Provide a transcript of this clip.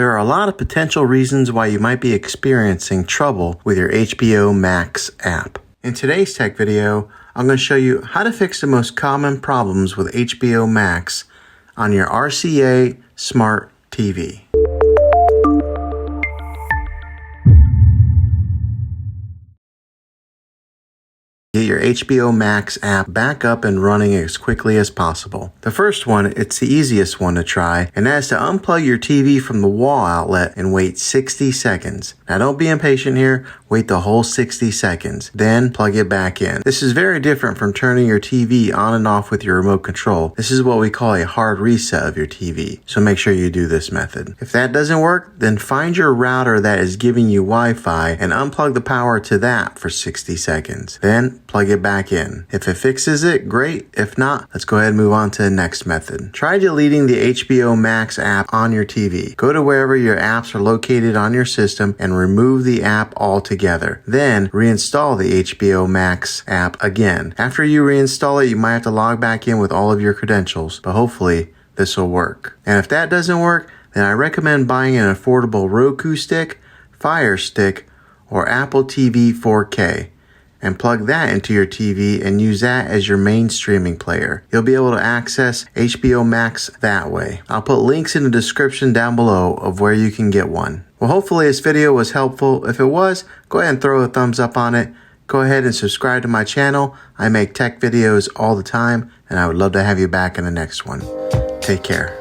There are a lot of potential reasons why you might be experiencing trouble with your HBO Max app. In today's tech video, I'm going to show you how to fix the most common problems with HBO Max on your RCA Smart TV. Get your HBO Max app back up and running as quickly as possible. The first one, it's the easiest one to try, and that is to unplug your TV from the wall outlet and wait 60 seconds. Now don't be impatient here, wait the whole 60 seconds, then plug it back in. This is very different from turning your TV on and off with your remote control. This is what we call a hard reset of your TV, so make sure you do this method. If that doesn't work, then find your router that is giving you Wi-Fi and unplug the power to that for 60 seconds. Then plug it back in. If it fixes it, great. If not, let's go ahead and move on to the next method. Try deleting the HBO Max app on your TV. Go to wherever your apps are located on your system and remove the app altogether. Then reinstall the HBO Max app again. After you reinstall it, you might have to log back in with all of your credentials, but hopefully this will work. And if that doesn't work, then I recommend buying an affordable Roku stick, Fire Stick, or Apple TV 4K. And plug that into your TV and use that as your main streaming player. You'll be able to access HBO Max that way. I'll put links in the description down below of where you can get one. Well, hopefully this video was helpful. If it was, go ahead and throw a thumbs up on it. Go ahead and subscribe to my channel. I make tech videos all the time, and I would love to have you back in the next one. Take care.